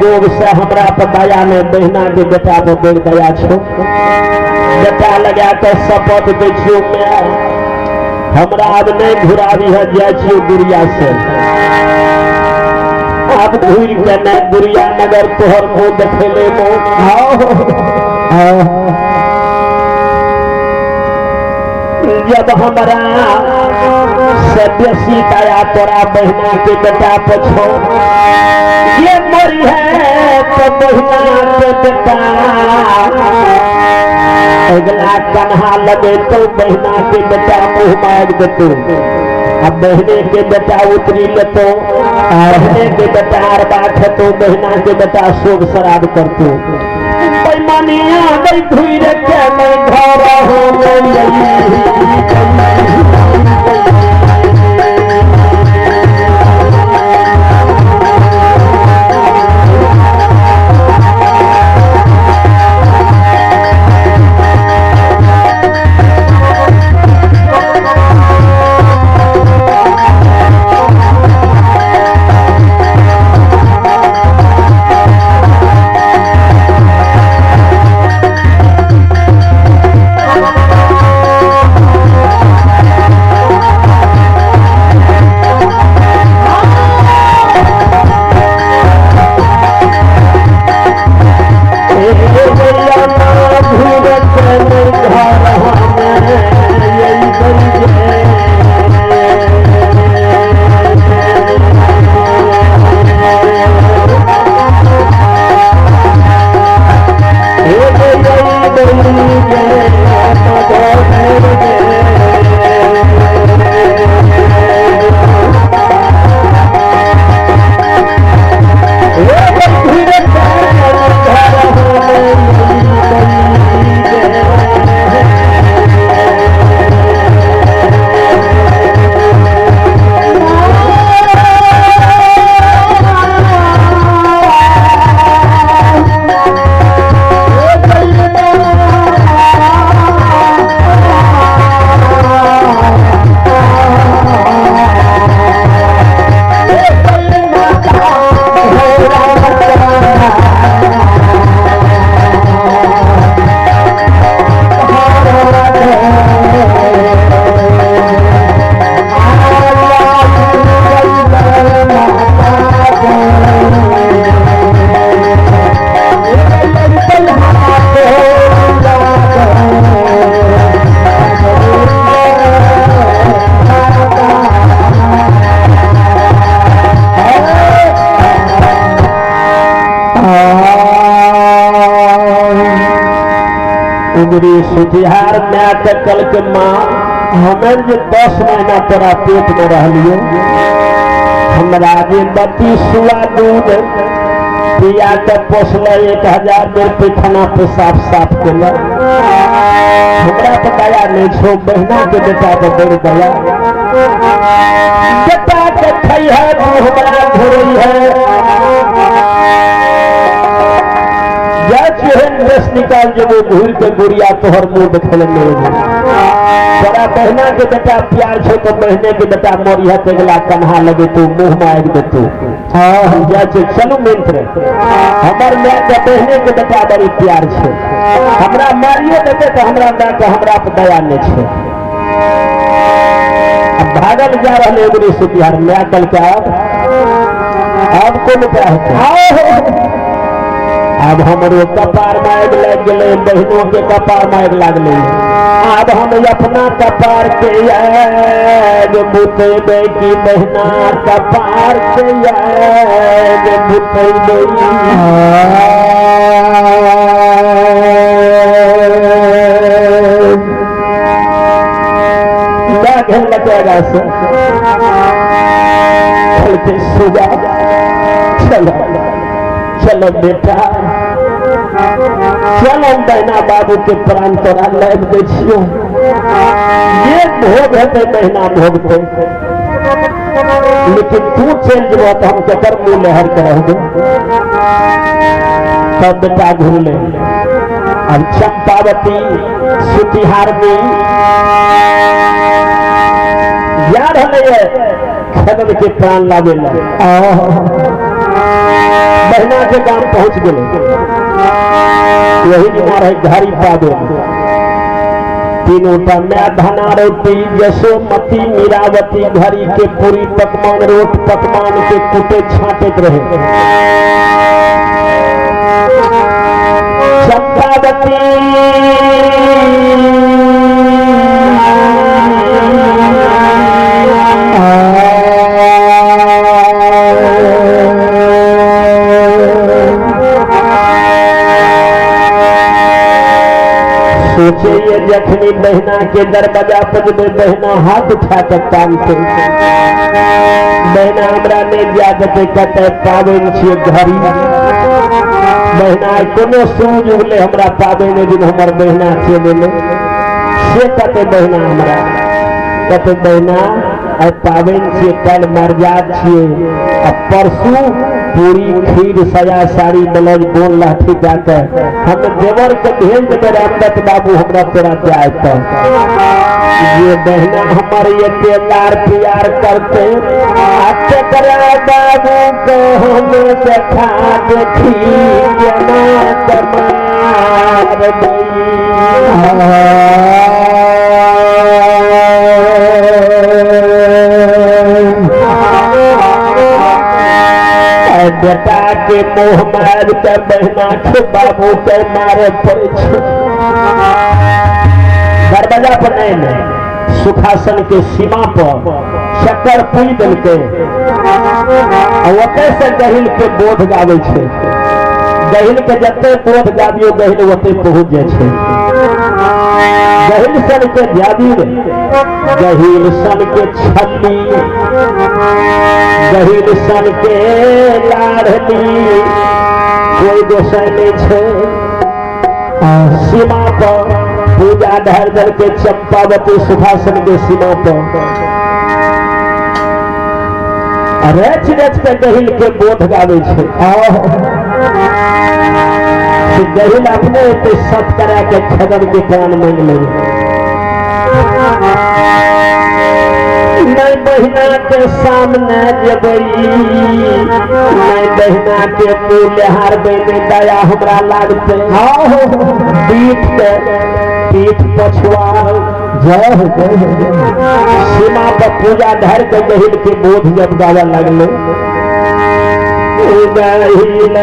लोग से हमरा पताया ने बहना के बेटा पर बड़ दया छो। बेटा लगा के शपथ दे छियो मैं हमरा अब नहीं घुरावी है जाय छियो गुड़िया से। अब घूर के नहीं गुड़िया नगर तोहर मुँह देखे ले जब हमरा से बेसी दया तोरा बहना के बेटा पछो ये मरी है तो बहना के बेटा अगला कन्हा लगे तो बहना के बेटा मुँह मांग दे तू। अब बहने के बेटा उतरी ले तो बहने के बेटा हर बात है तो बहना के बेटा शोक शराब कर तू। पैमानिया गई धुई के मैं घर हो सुधियार मैं कल के माँ हमें जो 10 महीना तोरा पेट में रह लियो हमरा जे 32 दूध पिया के पोसल 1000 बेर पैखाना पेशाब साफ कर हमरा पताया नहीं छो। बहना के बेटा के बड़ दया बेटा के खई है तू हमरा घोड़ी है निकाल जब घूर के गुड़िया तोहर मुँह देखे तोरा बहना के बेटा प्यार छो तो बहने के बेटा मोरी है तेगला कन्हा लगे तू मुँह मांग दे तू। चलू मित्र हमार माँ के बहने के बेटा बड़ी प्यार छे हमरा मारियो देते तो हमरा माँ के हमरा पर दया नहीं छे। अब भागल जा रहे एगो सुतिहार मैं कल के अब कौन क्या अब हमरो कपार मार लग गए बहनों के कपार मार लगल। अब हम अपना कपार के याद बुतेबे की बहना कपार के याद बुतेबे लगेगा से सुबह चलो चलो बेटा चलो बहना बाबू के प्राण तोरा लग दे छियो। ये भोग है बहना भोगते लेकिन तू चल जब तो हम केकर मुँह लहर के रह दो तब बेटा घूर ले। अब चंपावती सुतिहार में याद है खदन के प्राण लागे बहना के गांव पहुंच गए। वही बीमार है घारी पादे तीनों मैं धना रोटी यशोमती मीरावती घड़ी के पूरी पकवान रोट पकवान के कुटे छाटत रहे। चंद्रावती सोचे ये जखनी बहना के दरवाजा पर बहना हाथ उठा कर कानते बहना हमरा ने जाते कहते पावन छे घड़ी बहना कोनो सूझ उगले हमरा पावन दिन हमर बहना छे बोले से कहते बहना हमरा कहते बहना आई पावन छे कल मरजाद छे अब परसू पूरी खीर सया साड़ी ब्लाउज बोल लाठी जाकर हम देवर के भेज देवे रामदत्त बाबू हमरा तोरा जाए तो ये बहना हमारे ये प्यार प्यार करते आके करा बाबू को हम देखा देखी जना कमार बेटा के मोह मार के बहना के बाबू के मारे पड़े दरवाजा पर नहीं सुखासन के सीमा पर शक्कर पुई दिल के ओते से गहिल के बोध गावे छे गहिल के जते बोध गाबियो गहिल ओते पहुंच जाए छे गहिल सन के जाबीर गहिल सन के छल्ली गहिल सन के लाढ़नी कोई दोषर नहीं छे सीमा पर पूजा धर धर के चंपावती सुखासन के सीमा पर रेच रेच के गहिल के बोध गावे छे गहिल अपने पे सत करा के खबर के प्राण मांग ले नहीं बहना के सामने जबई नहीं बहना के मुँह हार बने दया हमरा लागते पीठ पछुआ सीमा पर पूजा धर के गहिल के बोध जब गावा लगले गहिल